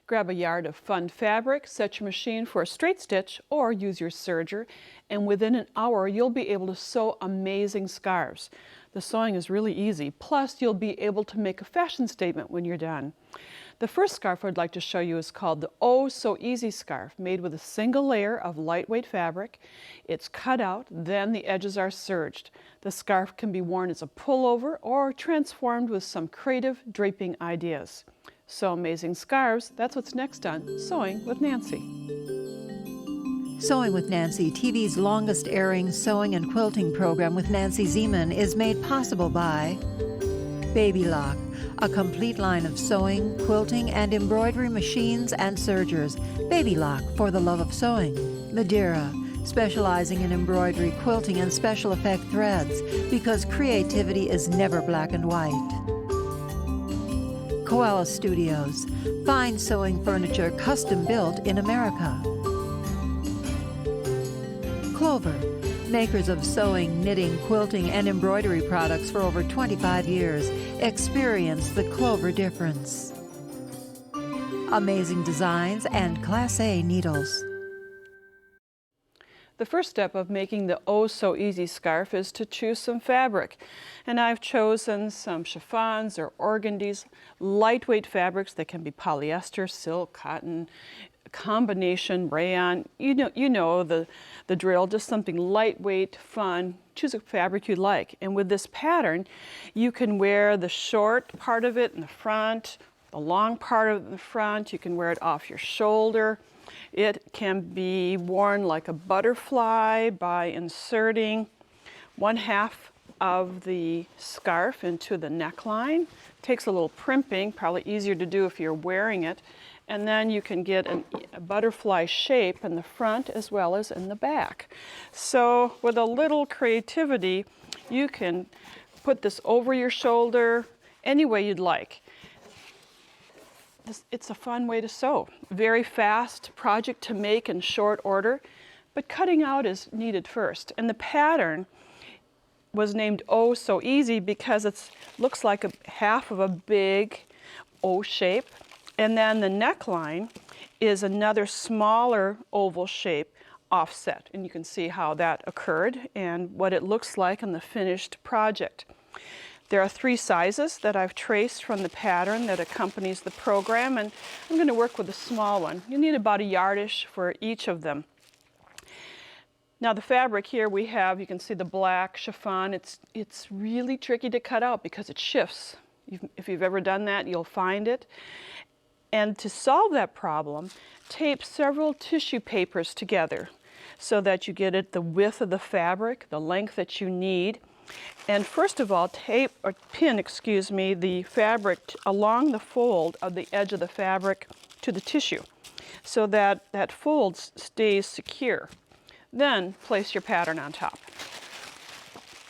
Grab a yard of fun fabric, set your machine for a straight stitch, or use your serger, and within an hour you'll be able to sew amazing scarves. The sewing is really easy, plus you'll be able to make a fashion statement when you're done. The first scarf I'd like to show you is called the Oh So Easy scarf, made with a single layer of lightweight fabric. It's cut out, then the edges are serged. The scarf can be worn as a pullover or transformed with some creative draping ideas. Sew amazing scarves, that's what's next on Sewing with Nancy. Sewing with Nancy, TV's longest airing sewing and quilting program with Nancy Zieman, is made possible by Baby Lock, a complete line of sewing, quilting, and embroidery machines and sergers. Baby Lock, for the love of sewing. Madeira, specializing in embroidery, quilting, and special effect threads, because creativity is never black and white. Koala Studios, fine sewing furniture custom built in America. Clover, makers of sewing, knitting, quilting, and embroidery products for over 25 years. Experience the Clover difference. Amazing designs and Class A needles. The first step of making the Oh So Easy scarf is to choose some fabric. And I've chosen some chiffons or organdies, lightweight fabrics that can be polyester, silk, cotton, combination, rayon. You know the drill, just something lightweight, fun. Choose a fabric you like. And with this pattern, you can wear the short part of it in the front, the long part of the front. You can wear it off your shoulder. It can be worn like a butterfly by inserting 1/2 of the scarf into the neckline. Takes a little primping, probably easier to do if you're wearing it. And then you can get a butterfly shape in the front as well as in the back. So with a little creativity, you can put this over your shoulder any way you'd like. It's a fun way to sew. Very fast project to make in short order, but cutting out is needed first. And the pattern was named Oh So Easy because it looks like half of a big O shape. And then the neckline is another smaller oval shape offset. And you can see how that occurred and what it looks like in the finished project. There are 3 sizes that I've traced from the pattern that accompanies the program, and I'm going to work with a small one. You need about a yardish for each of them. Now the fabric here we have, you can see the black chiffon. It's really tricky to cut out because it shifts. If you've ever done that, you'll find it. And to solve that problem, tape several tissue papers together so that you get it the width of the fabric, the length that you need. And first of all, pin the fabric along the fold of the edge of the fabric to the tissue so that that fold stays secure. Then place your pattern on top.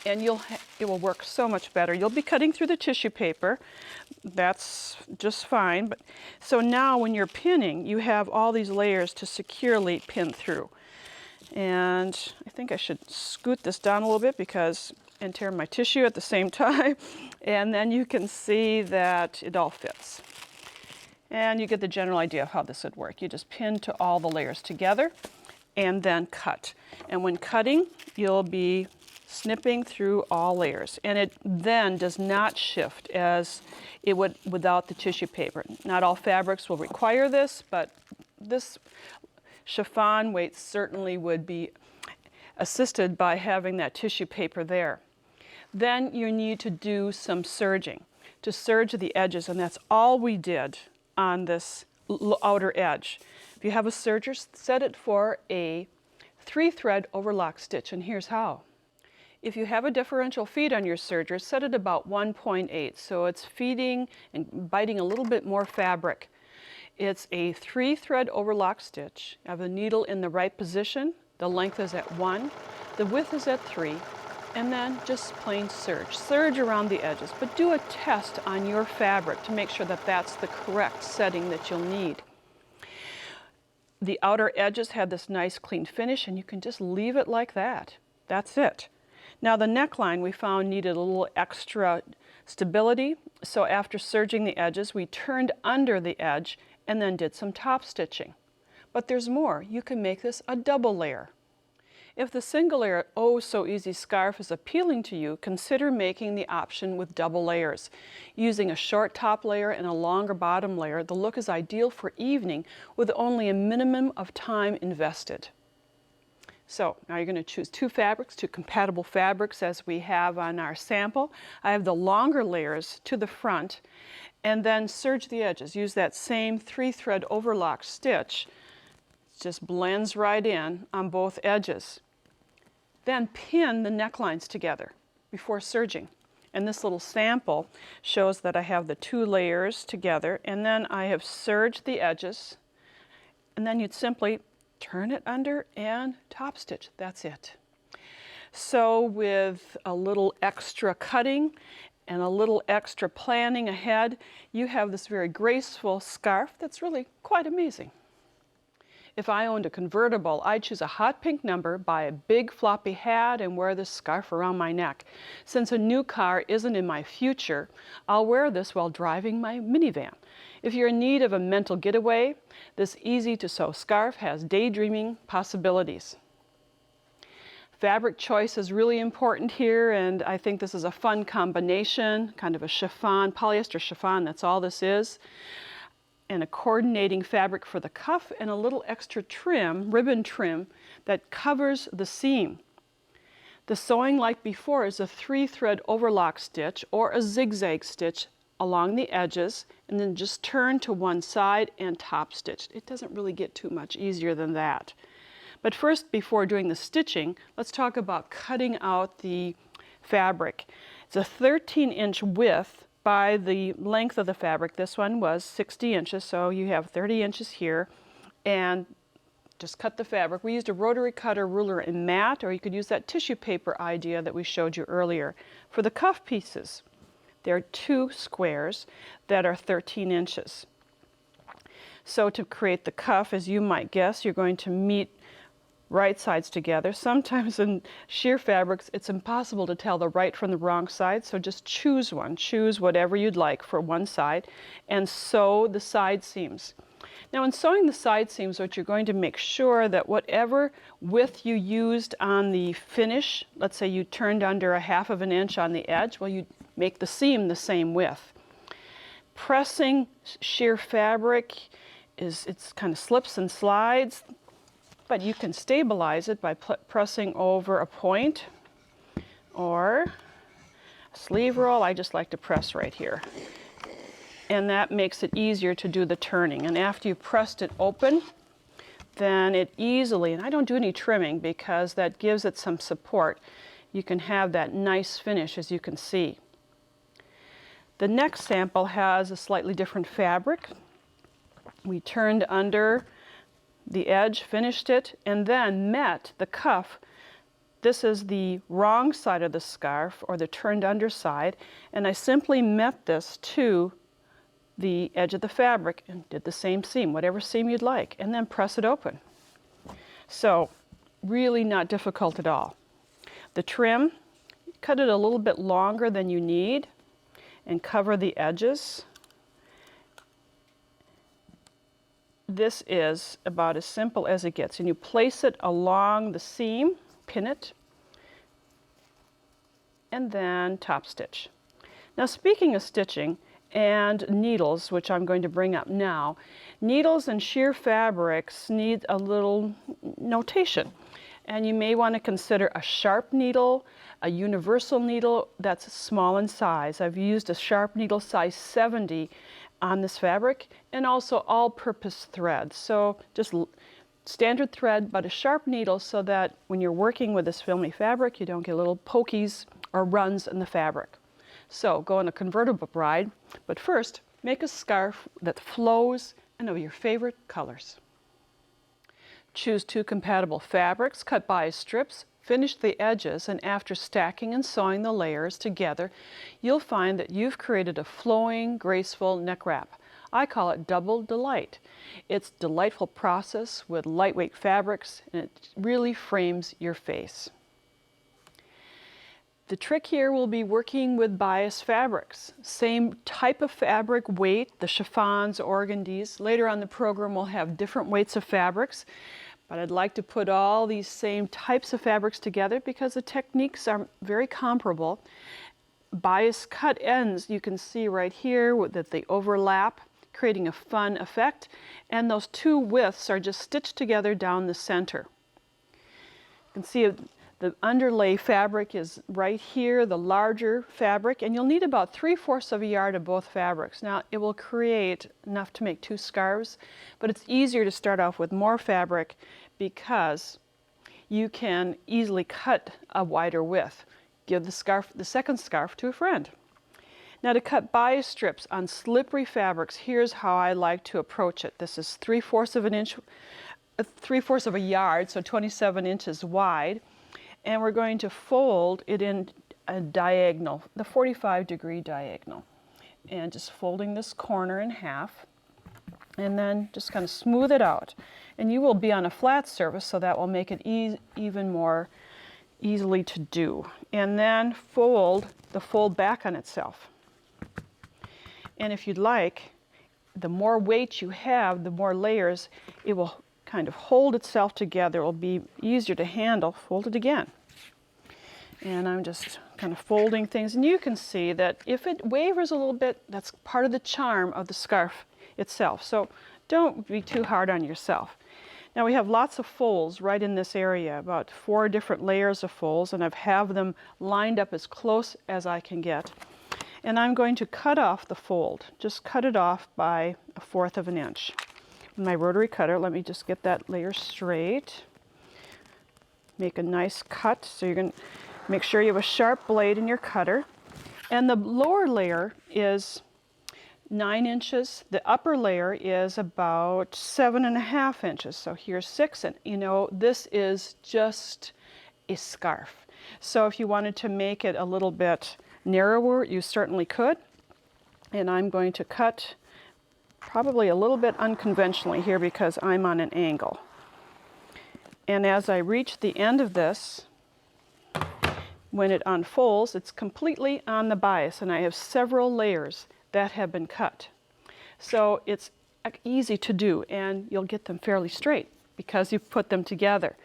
And it will work so much better. You'll be cutting through the tissue paper. That's just fine. So now when you're pinning, you have all these layers to securely pin through. And I think I should scoot this down a little bit and tear my tissue at the same time. And then you can see that it all fits. And you get the general idea of how this would work. You just pin to all the layers together and then cut. And when cutting, you'll be snipping through all layers, and it then does not shift as it would without the tissue paper. Not all fabrics will require this, but this chiffon weight certainly would be assisted by having that tissue paper there. Then you need to do some serging to serge the edges, and that's all we did on this outer edge. If you have a serger, set it for a 3-thread overlock stitch, and here's how. If you have a differential feed on your serger, set it about 1.8, so it's feeding and biting a little bit more fabric. It's a 3-thread overlock stitch. I have the needle in the right position. The length is at 1, the width is at 3, and then just plain serge. Serge around the edges, but do a test on your fabric to make sure that that's the correct setting that you'll need. The outer edges have this nice clean finish, and you can just leave it like that. That's it. Now the neckline we found needed a little extra stability. So after serging the edges, we turned under the edge and then did some top stitching. But there's more. You can make this a double layer. If the single layer Oh So Easy scarf is appealing to you, consider making the option with double layers. Using a short top layer and a longer bottom layer, the look is ideal for evening with only a minimum of time invested. So now you're going to choose two fabrics, two compatible fabrics as we have on our sample. I have the longer layers to the front and then serge the edges. Use that same 3-thread overlock stitch. It just blends right in on both edges. Then pin the necklines together before serging. And this little sample shows that I have the two layers together, and then I have serged the edges, and then you'd simply turn it under and top stitch. That's it. So with a little extra cutting and a little extra planning ahead, you have this very graceful scarf that's really quite amazing. If I owned a convertible, I'd choose a hot pink number, buy a big floppy hat, and wear this scarf around my neck. Since a new car isn't in my future, I'll wear this while driving my minivan. If you're in need of a mental getaway, this easy-to-sew scarf has daydreaming possibilities. Fabric choice is really important here, and I think this is a fun combination, kind of a chiffon, polyester chiffon, that's all this is. And a coordinating fabric for the cuff and a little extra trim, ribbon trim, that covers the seam. The sewing, like before, is a 3-thread overlock stitch or a zigzag stitch along the edges, and then just turn to one side and top stitch. It doesn't really get too much easier than that. But first, before doing the stitching, let's talk about cutting out the fabric. It's a 13-inch width by the length of the fabric. This one was 60 inches, so you have 30 inches here, and just cut the fabric. We used a rotary cutter ruler in matte, or you could use that tissue paper idea that we showed you earlier. For the cuff pieces, there are 2 squares that are 13 inches. So to create the cuff, as you might guess, you're going to meet right sides together. Sometimes in sheer fabrics, it's impossible to tell the right from the wrong side, so just choose one. Choose whatever you'd like for one side and sew the side seams. Now in sewing the side seams, what you're going to make sure that whatever width you used on the finish, let's say you turned under a 1/2 inch on the edge, well, you make the seam the same width. Pressing sheer fabric it's kind of slips and slides, but you can stabilize it by pressing over a point or a sleeve roll. I just like to press right here. And that makes it easier to do the turning. And after you've pressed it open, then it easily, and I don't do any trimming because that gives it some support, you can have that nice finish, as you can see. The next sample has a slightly different fabric. We turned under the edge, finished it, and then met the cuff. This is the wrong side of the scarf, or the turned under side, and I simply met this to the edge of the fabric and did the same seam, whatever seam you'd like, and then press it open. So really not difficult at all. The trim, cut it a little bit longer than you need and cover the edges. This is about as simple as it gets, and you place it along the seam, pin it, and then top stitch. Now speaking of stitching and needles, which I'm going to bring up now, needles and sheer fabrics need a little notation, and you may want to consider a sharp needle, a universal needle that's small in size. I've used a sharp needle size 70 on this fabric, and also all-purpose thread. So just standard thread, but a sharp needle so that when you're working with this filmy fabric, you don't get little pokies or runs in the fabric. So go on a convertible bride, but first make a scarf that flows and of your favorite colors. Choose 2 compatible fabrics, cut bias strips, finish the edges, and after stacking and sewing the layers together, you'll find that you've created a flowing, graceful neck wrap. I call it Double Delight. It's a delightful process with lightweight fabrics, and it really frames your face. The trick here will be working with bias fabrics. Same type of fabric weight, the chiffons, organdies. Later on the program we'll have different weights of fabrics, but I'd like to put all these same types of fabrics together because the techniques are very comparable. Bias cut ends, you can see right here that they overlap, creating a fun effect, and those two widths are just stitched together down the center. You can see the underlay fabric is right here, the larger fabric, and you'll need about 3/4 of a yard of both fabrics. Now it will create enough to make 2 scarves, but it's easier to start off with more fabric because you can easily cut a wider width. Give the second scarf to a friend. Now to cut bias strips on slippery fabrics, here's how I like to approach it. This is 3/4 of an inch, 3/4 of a yard, so 27 inches wide. And we're going to fold it in a diagonal, the 45-degree diagonal. And just folding this corner in half, and then just kind of smooth it out. And you will be on a flat surface, so that will make it even more easily to do. And then fold the fold back on itself. And if you'd like, the more weight you have, the more layers, it will kind of hold itself together. It will be easier to handle. Fold it again. And I'm just kind of folding things. And you can see that if it wavers a little bit, that's part of the charm of the scarf itself. So don't be too hard on yourself. Now we have lots of folds right in this area, about 4 different layers of folds, and I've have them lined up as close as I can get. And I'm going to cut off the fold. Just cut it off by 1/4 of an inch. With my rotary cutter, let me just get that layer straight. Make a nice cut, so you're going to make sure you have a sharp blade in your cutter. And the lower layer is 9 inches. The upper layer is about 7.5 inches. So here's 6, and you know, this is just a scarf. So if you wanted to make it a little bit narrower, you certainly could. And I'm going to cut probably a little bit unconventionally here because I'm on an angle. And as I reach the end of this, when it unfolds, it's completely on the bias, and I have several layers that have been cut. So it's easy to do, and you'll get them fairly straight because you've put them together.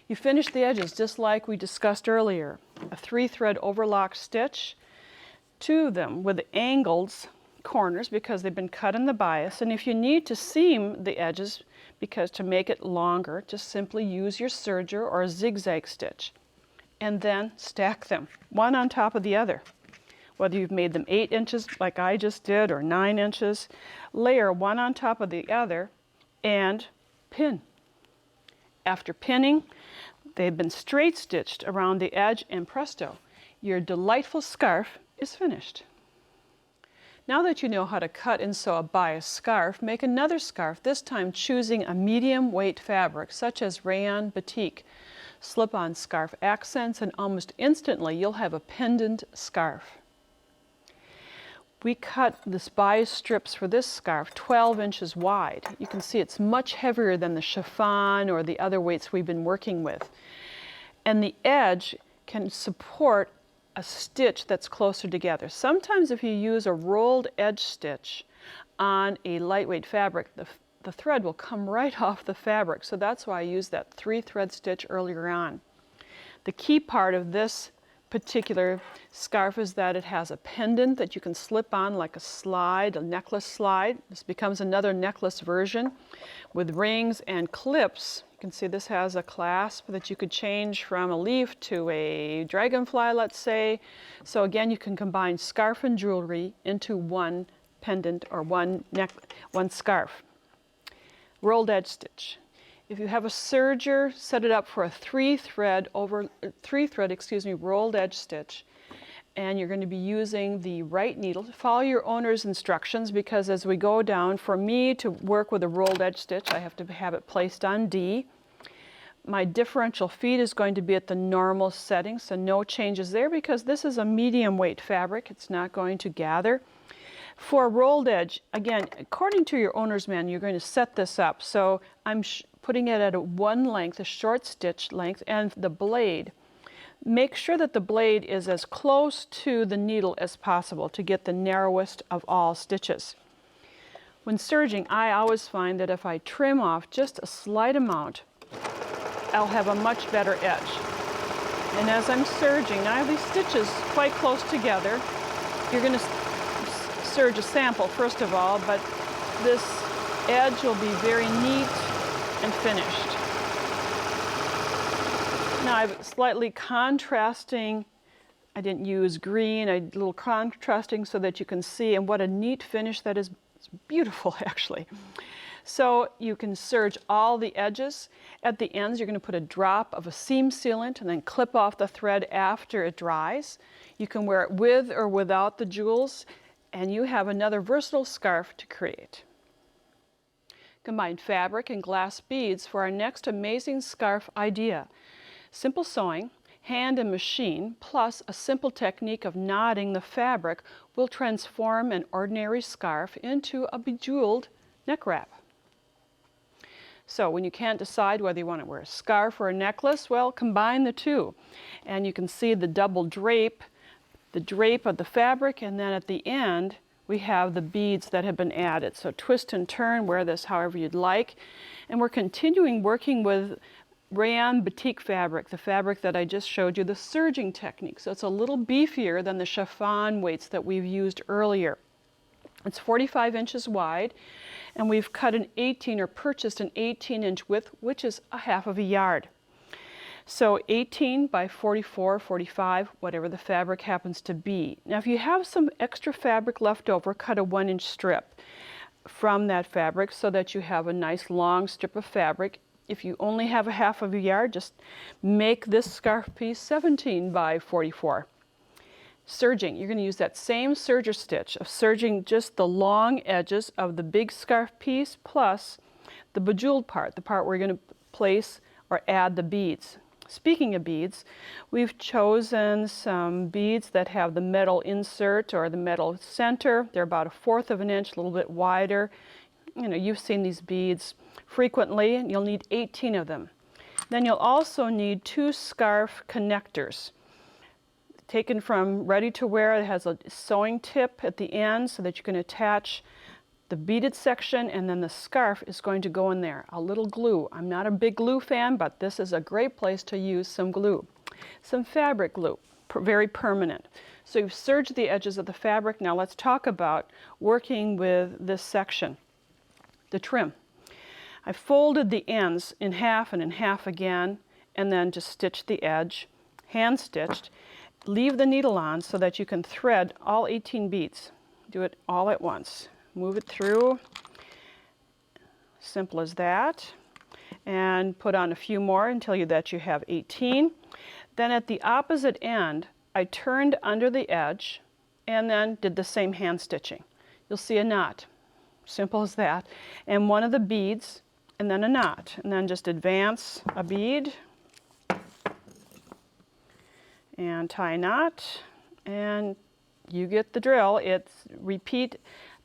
You finish the edges just like we discussed earlier. A 3-thread overlock stitch to them with angles corners because they've been cut in the bias, and if you need to seam the edges because to make it longer, just simply use your serger or a zigzag stitch and then stack them one on top of the other. Whether you've made them 8 inches like I just did or 9 inches, layer one on top of the other and pin. After pinning, they've been straight stitched around the edge, and presto, your delightful scarf is finished. Now that you know how to cut and sew a bias scarf, make another scarf, this time choosing a medium weight fabric such as rayon batik. Slip-on scarf accents, and almost instantly you'll have a pendant scarf. We cut this bias strips for this scarf 12 inches wide. You can see it's much heavier than the chiffon or the other weights we've been working with. And the edge can support a stitch that's closer together. Sometimes if you use a rolled edge stitch on a lightweight fabric, the thread will come right off the fabric. So that's why I used that 3-thread stitch earlier on. The key part of this particular scarf is that it has a pendant that you can slip on like a slide, a necklace slide. This becomes another necklace version with rings and clips. You can see this has a clasp that you could change from a leaf to a dragonfly, let's say. So again, you can combine scarf and jewelry into one pendant or one scarf. Rolled edge stitch. If you have a serger, set it up for a 3-thread rolled edge stitch, and you're going to be using the right needle. Follow your owner's instructions, because as we go down, for me to work with a rolled edge stitch, I have to have it placed on D. My differential feed is going to be at the normal setting, so no changes there because this is a medium weight fabric. It's not going to gather. For a rolled edge, again, according to your owner's manual, you're going to set this up. So I'm putting it at a 1 length, a short stitch length, and the blade, Make sure that the blade is as close to the needle as possible to get the narrowest of all stitches. When serging, I always find that if I trim off just a slight amount, I'll have a much better edge. And as I'm serging, now I have these stitches quite close together. You're going to serge a sample first of all, but this edge will be very neat and finished. Now I have slightly contrasting, I didn't use green, I did a little contrasting so that you can see, and what a neat finish that is. It's beautiful actually. So you can serge all the edges. At the ends you're going to put a drop of a seam sealant and then clip off the thread after it dries. You can wear it with or without the jewels, and you have another versatile scarf to create. Combine fabric and glass beads for our next amazing scarf idea. Simple sewing, hand and machine, plus a simple technique of knotting the fabric will transform an ordinary scarf into a bejeweled neck wrap. So when you can't decide whether you want to wear a scarf or a necklace, well, combine the two. And you can see the double drape, the drape of the fabric, and then at the end we have the beads that have been added. So twist and turn, wear this however you'd like. And we're continuing working with rayon batik fabric, the fabric that I just showed you, the serging technique. So it's a little beefier than the chiffon weights that we've used earlier. It's 45 inches wide, and we've cut an 18 or purchased an 18-inch width, which is a half of a yard. So 18 by 44, 45, whatever the fabric happens to be. Now if you have some extra fabric left over, cut a 1-inch strip from that fabric so that you have a nice long strip of fabric. If you only have a half of a yard, just make this scarf piece 17 by 44. Serging, you're going to use that same serger stitch of serging just the long edges of the big scarf piece plus the bejeweled part, the part where you're going to place or add the beads. Speaking of beads, we've chosen some beads that have the metal insert or the metal center. They're about 1/4 of an inch, a little bit wider. You know, you've seen these beads frequently, and you'll need 18 of them. Then you'll also need 2 scarf connectors. Taken from ready to wear, it has a sewing tip at the end so that you can attach the beaded section, and then the scarf is going to go in there. A little glue. I'm not a big glue fan, but this is a great place to use some glue. Some fabric glue, very permanent. So you've serged the edges of the fabric. Now let's talk about working with this section, the trim. I folded the ends in half and in half again, and then just stitched the edge, hand stitched. Leave the needle on so that you can thread all 18 beads. Do it all at once. Move it through, simple as that, and put on a few more until you have 18. Then at the opposite end, I turned under the edge and then did the same hand stitching. You'll see a knot, simple as that, and one of the beads, and then a knot, and then just advance a bead and tie a knot, and you get the drill. It's repeat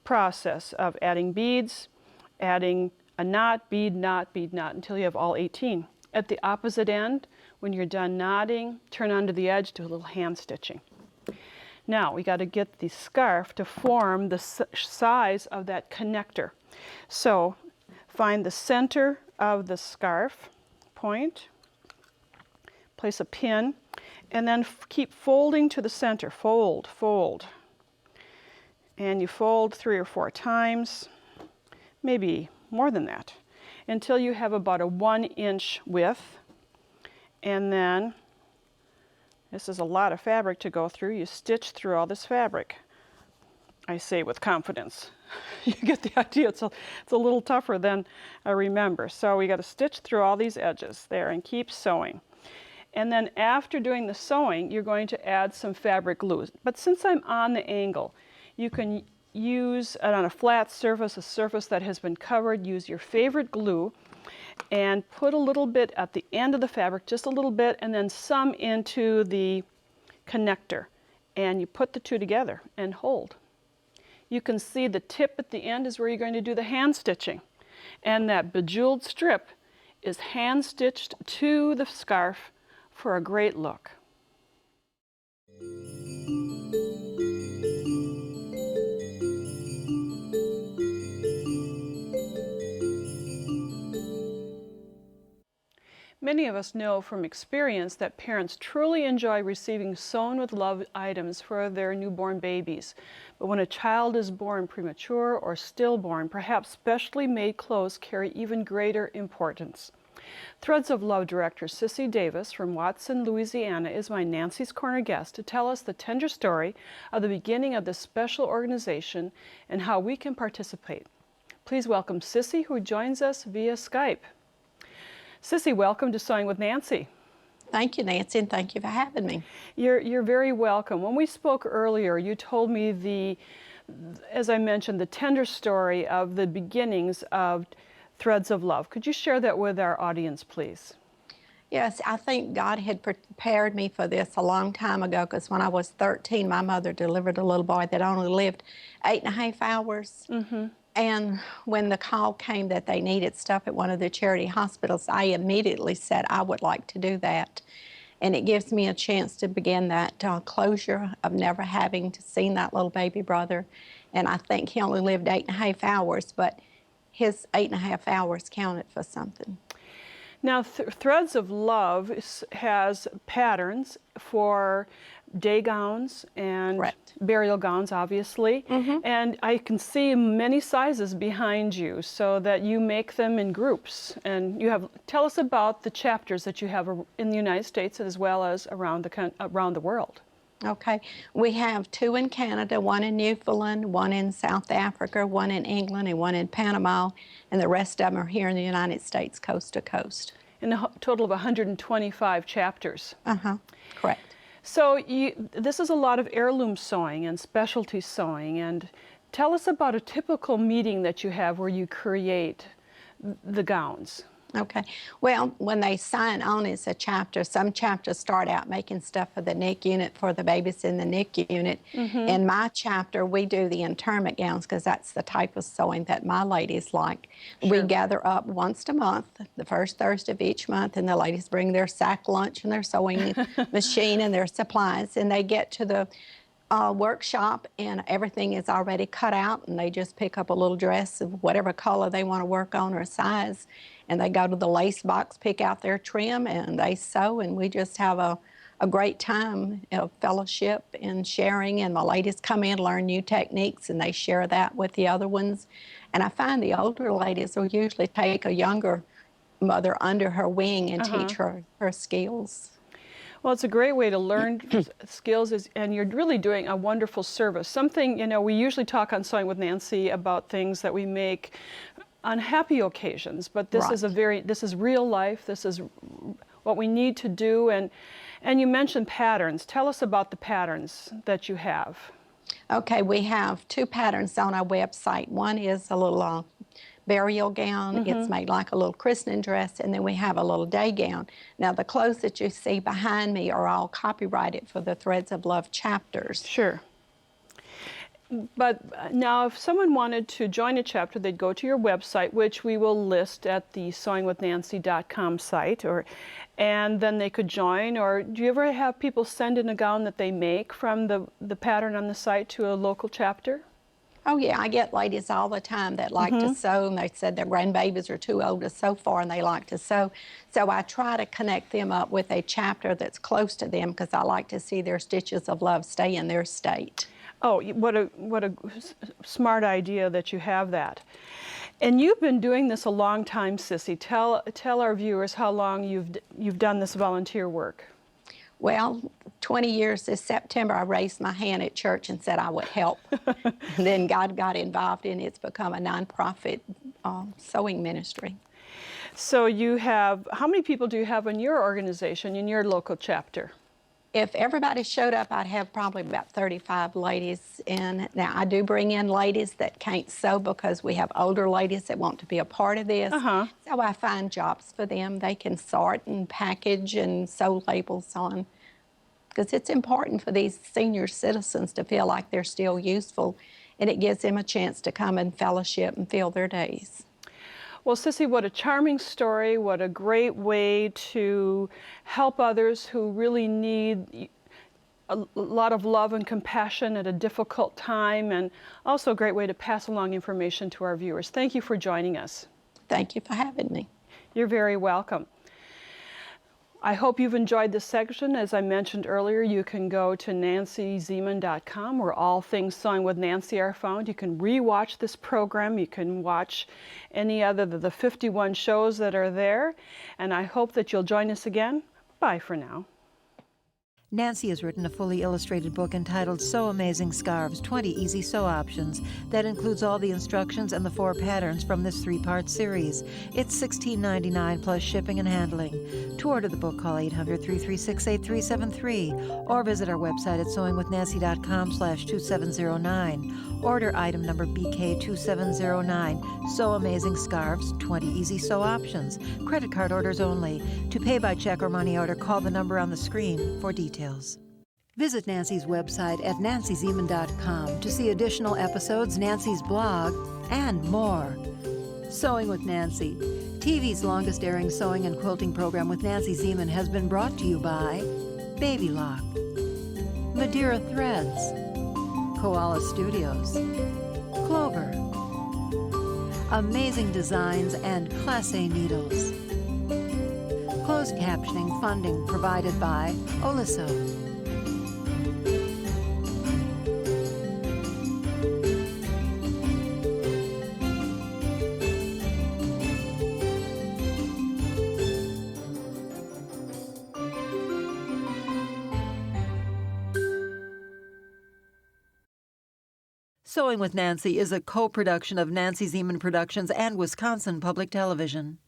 process of adding beads, adding a knot, bead, knot, until you have all 18. At the opposite end, when you're done knotting, turn under the edge, do a little hand stitching. Now we got to get the scarf to form the size of that connector. So find the center of the scarf point, place a pin, and then keep folding to the center. Fold, fold. And you fold 3 or 4 times, maybe more than that, until you have about a 1-inch width. And then, this is a lot of fabric to go through. You stitch through all this fabric. I say with confidence. You get the idea. It's a little tougher than I remember. So we got to stitch through all these edges there and keep sewing. And then after doing the sewing, you're going to add some fabric glue. But since I'm on the angle, you can use it on a flat surface, a surface that has been covered. Use your favorite glue and put a little bit at the end of the fabric, just a little bit, and then some into the connector. And you put the two together and hold. You can see the tip at the end is where you're going to do the hand stitching. And that bejeweled strip is hand stitched to the scarf for a great look. Many of us know from experience that parents truly enjoy receiving sewn with love items for their newborn babies. But when a child is born premature or stillborn, perhaps specially made clothes carry even greater importance. Threads of Love director Sissy Davis from Watson, Louisiana is my Nancy's Corner guest to tell us the tender story of the beginning of this special organization and how we can participate. Please welcome Sissy, who joins us via Skype. Sissy, welcome to Sewing with Nancy. Thank you, Nancy, and thank you for having me. You're very welcome. When we spoke earlier, you told me as I mentioned, the tender story of the beginnings of Threads of Love. Could you share that with our audience, please? Yes, I think God had prepared me for this a long time ago, because when I was 13, my mother delivered a little boy that only lived 8.5 hours. Mm-hmm. And when the call came that they needed stuff at one of the charity hospitals, I immediately said I would like to do that. And it gives me a chance to begin that closure of never having to see that little baby brother. And I think he only lived 8.5 hours, but his 8.5 hours counted for something. Now, Threads of Love has patterns for day gowns and Correct. Burial gowns, obviously. Mm-hmm. And I can see many sizes behind you, so that you make them in groups. And tell us about the chapters that you have in the United States as well as around the world. Okay, we have 2 in Canada, 1 in Newfoundland, 1 in South Africa, 1 in England, and 1 in Panama, and the rest of them are here in the United States, coast to coast. In a total of 125 chapters. Correct. So this is a lot of heirloom sewing and specialty sewing. And tell us about a typical meeting that you have where you create the gowns. Okay. Well, when they sign on as a chapter, some chapters start out making stuff for the NIC unit for the babies in the NIC unit. Mm-hmm. In my chapter, we do the internment gowns, because that's the type of sewing that my ladies like. Sure. We gather up once a month, the first Thursday of each month, and the ladies bring their sack lunch and their sewing machine and their supplies, and they get to the workshop, and everything is already cut out, and they just pick up a little dress of whatever color they want to work on or size, and they go to the lace box, pick out their trim, and they sew, and we just have a great time of fellowship and sharing, and my ladies come in, learn new techniques, and they share that with the other ones. And I find the older ladies will usually take a younger mother under her wing and teach her skills. Well, it's a great way to learn skills, and you're really doing a wonderful service. Something, we usually talk on Sewing with Nancy about things that we make on happy occasions, but this Right. this is real life. This is what we need to do. And you mentioned patterns. Tell us about the patterns that you have. Okay, we have 2 patterns on our website. One is a little burial gown. Mm-hmm. It's made like a little christening dress, and then we have a little day gown. Now, the clothes that you see behind me are all copyrighted for the Threads of Love chapters. Sure. But now, if someone wanted to join a chapter, they'd go to your website, which we will list at the sewingwithnancy.com site, and then they could join. Or do you ever have people send in a gown that they make from the pattern on the site to a local chapter? Oh, yeah, I get ladies all the time that like to sew, and they said their grandbabies are too old to sew for, and they like to sew. So I try to connect them up with a chapter that's close to them, because I like to see their stitches of love stay in their state. Oh, what a smart idea that you have that. And you've been doing this a long time, Sissy. Tell our viewers how long you've done this volunteer work. Well, 20 years this September, I raised my hand at church and said I would help. And then God got involved, and it's become a nonprofit sewing ministry. So how many people do you have in your organization, in your local chapter? If everybody showed up, I'd have probably about 35 ladies in. Now, I do bring in ladies that can't sew, because we have older ladies that want to be a part of this. So I find jobs for them. They can sort and package and sew labels on, because it's important for these senior citizens to feel like they're still useful, and it gives them a chance to come and fellowship and fill their days. Well, Sissy, what a charming story. What a great way to help others who really need a lot of love and compassion at a difficult time, and also a great way to pass along information to our viewers. Thank you for joining us. Thank you for having me. You're very welcome. I hope you've enjoyed this section. As I mentioned earlier, you can go to nancyzieman.com where all things Sewing with Nancy are found. You can re-watch this program. You can watch any other of the 51 shows that are there. And I hope that you'll join us again. Bye for now. Nancy has written a fully illustrated book entitled Sew Amazing Scarves, 20 Easy Sew Options, that includes all the instructions and the 4 patterns from this 3-part series. It's $16.99 plus shipping and handling. To order the book, call 800-336-8373 or visit our website at sewingwithnancy.com/2709. Order item number BK2709, Sew Amazing Scarves, 20 Easy Sew Options. Credit card orders only. To pay by check or money order, call the number on the screen for details. Visit Nancy's website at nancyzieman.com to see additional episodes, Nancy's blog, and more. Sewing with Nancy, TV's longest-airing sewing and quilting program with Nancy Zieman, has been brought to you by Baby Lock, Madeira Threads, Koala Studios, Clover, Amazing Designs, and Class A Needles. Closed captioning funding provided by Oliso. Sewing with Nancy is a co-production of Nancy Zieman Productions and Wisconsin Public Television.